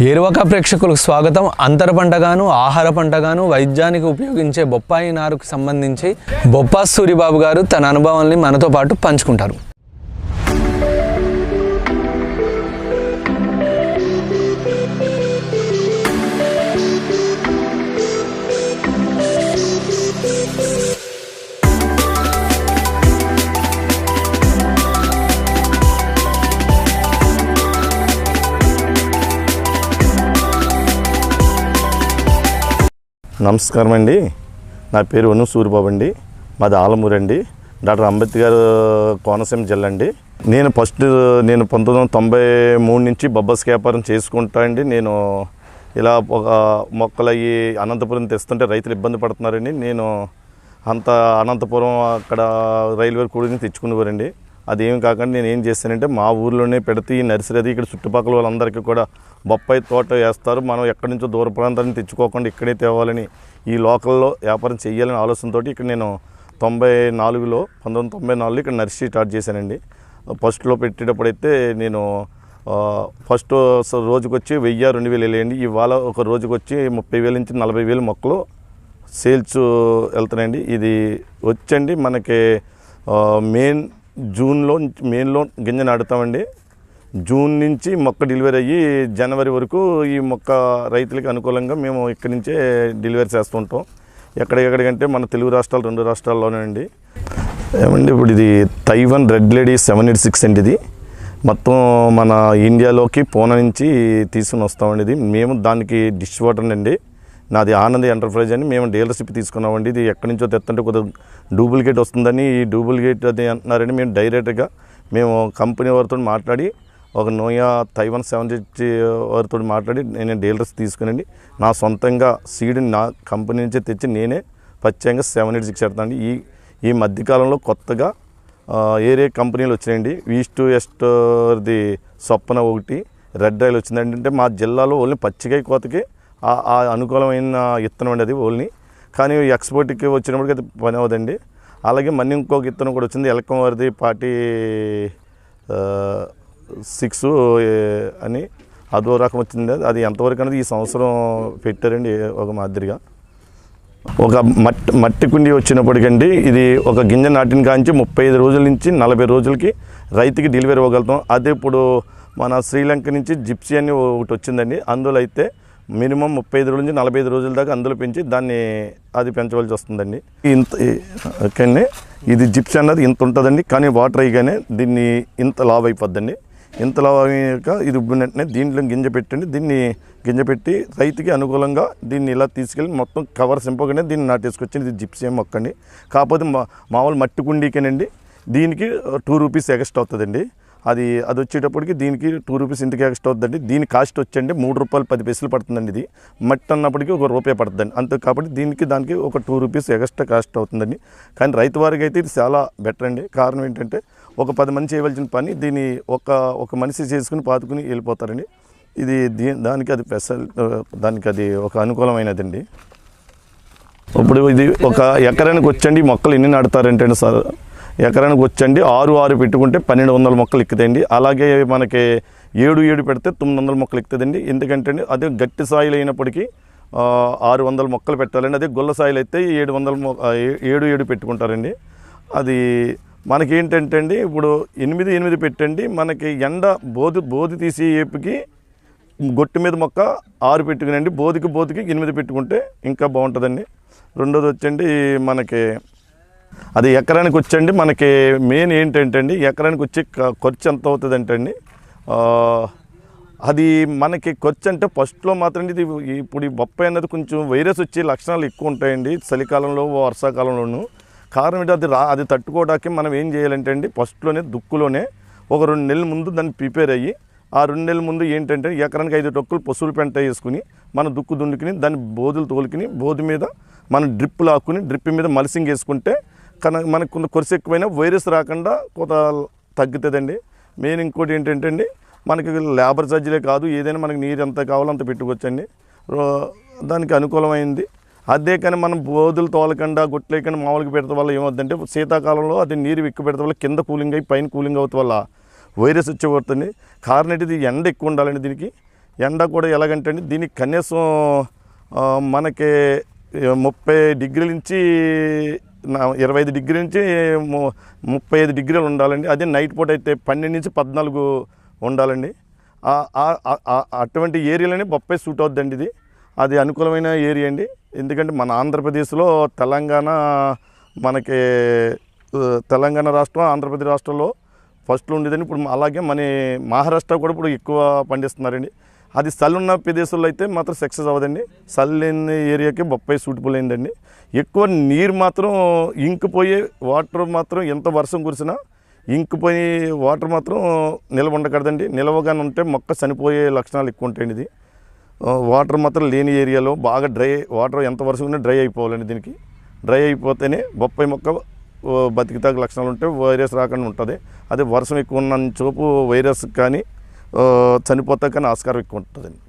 ఏరువాక ప్రేక్షకులకు స్వాగతం. అంతర పంటగాను ఆహార పంటగాను వైద్యానికి ఉపయోగించే బొప్పాయి నారుకు సంబంధించి బొప్పా సూరిబాబు గారు తన అనుభవాల్ని మనతో పాటు పంచుకుంటారు. నమస్కారం అండి. నా పేరు వను సూరిబాబు అండి. మాది ఆలమూరు అండి. డాక్టర్ అంబేద్కర్ కోనసీమ జిల్లా అండి. నేను 1993 నుంచి బొబ్బాస్ వ్యాపారం చేసుకుంటా అండి. నేను ఇలా ఒక మొక్కలు అయ్యి అనంతపురం తెస్తుంటే రైతులు ఇబ్బంది పడుతున్నారండి. నేను అనంతపురం అక్కడ రైల్వే కూడిని తెచ్చుకునేవారండి. అదేమి కాకుండా నేను ఏం చేస్తానంటే మా ఊర్లోనే పెడితే ఈ నర్సరీ అది ఇక్కడ చుట్టుపక్కల వాళ్ళందరికీ కూడా బొప్పాయి తోట వేస్తారు. మనం ఎక్కడి నుంచో దూర ప్రాంతాన్ని తెచ్చుకోకుండా ఇక్కడే తేవాలని ఈ లోకల్లో వ్యాపారం చేయాలని ఆలోచనతో ఇక్కడ నేను 1994లో ఇక్కడ నర్సరీ స్టార్ట్ చేశానండి. ఫస్ట్లో పెట్టేటప్పుడైతే నేను ఫస్ట్ రోజుకి వచ్చి 1000-2000 వెళ్ళేయండి. ఇవాళ ఒక రోజుకి వచ్చి 30,000 నుంచి 40,000 మొక్కలు సేల్స్ వెళ్తున్నాయండి. ఇది వచ్చండి మనకి మేలో గింజ నాటుతామండి. జూన్ నుంచి మొక్క డెలివరీ అయ్యి జనవరి వరకు ఈ మొక్క రైతులకి అనుకూలంగా మేము ఇక్కడి నుంచే డెలివరీ చేస్తుంటాం. ఎక్కడికంటే మన తెలుగు రాష్ట్రాలు 2 రాష్ట్రాల్లోనే అండి. ఏమండి ఇప్పుడు ఇది తైవాన్ రెడ్ లేడీ 786 అండి. ఇది మొత్తం మన ఇండియాలోకి పూనా నుంచి తీసుకుని వస్తామండి. ఇది మేము దానికి డిష్ వాటర్ అండి. నాది ఆనంద్ ఎంటర్ప్రైజ్ అని మేము డీలర్షిప్ తీసుకున్నామండి. ఇది ఎక్కడి నుంచో తెస్తుంటే కొద్దిగా డూప్లికేట్ వస్తుందని ఈ డూప్లికేట్ అది అంటున్నారని మేము డైరెక్ట్గా కంపెనీ వారితో మాట్లాడి ఒక నోయా తైవాన్ 786 వారితో మాట్లాడి నేను డీలర్స్ తీసుకునండి నా సొంతంగా సీడ్ని నా కంపెనీ నుంచే తెచ్చి నేనే ప్రత్యేకంగా 786 పెడతానండి. ఈ మధ్యకాలంలో కొత్తగా ఏరే కంపెనీలు వచ్చినాయండి. ఈస్ట్ వెస్ట్ది సొప్పన ఒకటి రెడ్ రైల్ వచ్చిందండి. అంటే మా జిల్లాలో ఓన్లీ పచ్చికాయ కోతకి ఆ అనుకూలమైన విత్తనం అండి అది ఓన్లీ. కానీ ఎక్స్పోర్ట్కి వచ్చినప్పటికీ అది పని అవ్వదండి. అలాగే మళ్ళీ ఇంకొక విత్తనం కూడా వచ్చింది ఎలకం వారిది 46 అని అదో రకం వచ్చింది. అది ఎంతవరకు అనేది ఈ సంవత్సరం పెట్టారండి ఒక మాదిరిగా. ఒక మట్టి కుండి వచ్చినప్పటికండి ఇది ఒక గింజ నాటిన కాంచి 35 రోజుల నుంచి 40 రోజులకి రైతుకి డెలివరీ ఇవ్వగలుగుతాం. అదే ఇప్పుడు మన శ్రీలంక నుంచి జిప్సీ అని ఒకటి వచ్చిందండి. అందులో అయితే మినిమం 35 రోజుల నుంచి 45 రోజుల దాకా అందులో పెంచి అది పెంచవలసి వస్తుందండి. ఓకేండి. ఇది జిప్సీ అన్నది ఇంత ఉంటుందండి. కానీ వాటర్ అయ్యగానే దీన్ని ఇంత లావ్ అయిపోద్దండి. ఇంత లావ్ అయ్యాక ఇది ఉబ్బినట్టునే దీంట్లో గింజ పెట్టండి. దీన్ని గింజ పెట్టి రైతుకి అనుకూలంగా దీన్ని ఇలా తీసుకెళ్ళి మొత్తం కవర్ సింపగానే దీన్ని నాటేసుకొచ్చింది. ఇది జిప్సీ మొక్కండి. కాకపోతే మామూలు మట్టి కుండీకేనండి దీనికి 2 రూపీస్ ఎక్స్ట్రా అవుతుందండి. అది వచ్చేటప్పటికి దీనికి 2 రూపీస్ ఇంటికి ఎక్స్ట్రా అవుతుందండి. దీని కాస్ట్ వచ్చండి ₹3.10 పడుతుందండి. ఇది మట్టి అన్నప్పటికీ ₹1 పడుతుందండి. అంతే కాబట్టి దానికి ఒక 2 రూపీస్ ఎక్స్ట్రా కాస్ట్ అవుతుందండి. కానీ రైతు వారికి అయితే ఇది చాలా బెటర్ అండి. కారణం ఏంటంటే ఒక 10 మంది చేయవలసిన పని దీన్ని ఒక మనిషి చేసుకుని పాతుకుని వెళ్ళిపోతారండి. ఇది దానికి అది ఒక అనుకూలమైనదండి. ఇప్పుడు ఇది ఒక ఎకరానికి వచ్చండి మొక్కలు ఎన్ని నాటుతారంటే సార్, ఎకరానికి వచ్చండి 6 పెట్టుకుంటే 1200 మొక్కలు ఎక్కుతాయండి. అలాగే మనకి 7 పెడితే 900 మొక్కలు ఎక్కుతుందండి. ఎందుకంటే అదే గట్టి సాయిల్ అయినప్పటికీ 600 మొక్కలు పెట్టాలండి. అదే గొల్ల సాయిల్ అయితే 700 పెట్టుకుంటారండి. అది మనకేంటంటే అండి ఇప్పుడు 8 పెట్టండి. మనకి ఎండ బోధి తీసి ఏపుకి గొట్టు మీద మొక్క 6 పెట్టుకునండి. బోధికి 8 పెట్టుకుంటే ఇంకా బాగుంటుందండి. రెండోది వచ్చండి మనకి అది ఎకరానికి వచ్చండి మనకి మెయిన్ ఏంటంటే అండి ఎకరానికి వచ్చే ఖర్చు ఎంత అవుతుందంటే అండి అది మనకి ఖర్చు అంటే ఫస్ట్లో మాత్రం ఇది ఇప్పుడు ఈ బొప్పాయి అనేది కొంచెం వైరస్ వచ్చే లక్షణాలు ఎక్కువ ఉంటాయండి చలికాలంలో వర్షాకాలంలోనూ. కారణం ఏంటి అది తట్టుకోవడానికి మనం ఏం చేయాలంటే అండి ఫస్ట్లోనే దుక్కులోనే ఒక 2 నెలల ముందు దాన్ని ప్రిపేర్ అయ్యి ఆ 2 నెలల ముందు ఏంటంటే ఎకరానికి 5 టొక్కులు పశువుల పెంట వేసుకుని మన దుక్కు దున్నుకుని దాన్ని బోధులు తోలుకుని బోధి మీద మనం డ్రిప్ లాక్కుని డ్రిప్ మీద మల్సింగ్ వేసుకుంటే మనకు కొంత కొరస ఎక్కువైనా వైరస్ రాకుండా కొంత తగ్గుతుందండి. మెయిన్ ఇంకోటి ఏంటంటే అండి మనకి లేబర్ ఛార్జీలే కాదు ఏదైనా మనకి నీరు ఎంత కావాలో అంత పెట్టుకోవచ్చండి. దానికి అనుకూలమైంది. అదే కానీ మనం బోధులు తోలకుండా గుట్లేకుండా మామూలుగా పెడతాం వల్ల ఏమవుతుందంటే శీతాకాలంలో అది నీరు ఎక్కువ పెడతాం వల్ల కింద కూలింగ్ అయ్యి పైన కూలింగ్ అవుతాం వల్ల వైరస్ వచ్చి పడుతుంది. కారణం ఏంటి, ఇది ఎండ ఎక్కువ ఉండాలండి. దీనికి ఎండ కూడా ఎలాగంటే అండి దీనికి కనీసం మనకి 30 డిగ్రీల నుంచి 25 డిగ్రీల నుంచి 35 డిగ్రీలు ఉండాలండి. అదే నైట్ పూట అయితే 12 నుంచి 14 ఉండాలండి. అటువంటి ఏరియాలోనే బొప్పాయి సూట్ అవుద్దండి. ఇది అది అనుకూలమైన ఏరియా అండి. ఎందుకంటే మన ఆంధ్రప్రదేశ్లో మనకి తెలంగాణ రాష్ట్రం, ఆంధ్రప్రదేశ్ రాష్ట్రంలో ఫస్ట్లో ఉండేదండి. ఇప్పుడు అలాగే మన మహారాష్ట్ర కూడా ఇప్పుడు ఎక్కువ పండిస్తున్నారండి. అది చల్లున్న ప్రదేశాల్లో అయితే మాత్రం సక్సెస్ అవ్వదండి. చల్లని ఏరియాకి బొప్పాయి సూటబుల్ అయిందండి. ఎక్కువ నీరు మాత్రం ఇంకిపోయే వాటర్ మాత్రం ఎంత వర్షం కురిసినా ఇంకిపోయి వాటర్ మాత్రం నిల్వ ఉండకూడదండి. నిల్వగానే ఉంటే మొక్క చనిపోయే లక్షణాలు ఎక్కువ ఉంటాయండి. ఇది వాటర్ మాత్రం లేని ఏరియాలో బాగా డ్రై వాటర్ ఎంత వర్షం ఉన్నా డ్రై అయిపోవాలండి. దీనికి డ్రై అయిపోతేనే బొప్పాయి మొక్క బతికితాకు లక్షణాలు ఉంటే వైరస్ రాకుండా ఉంటుంది. అదే వర్షం ఎక్కువ ఉన్న చోపు వైరస్ కానీ చనిపోతా కానీ ఆస్కారం ఎక్కువ ఉంటుందండి.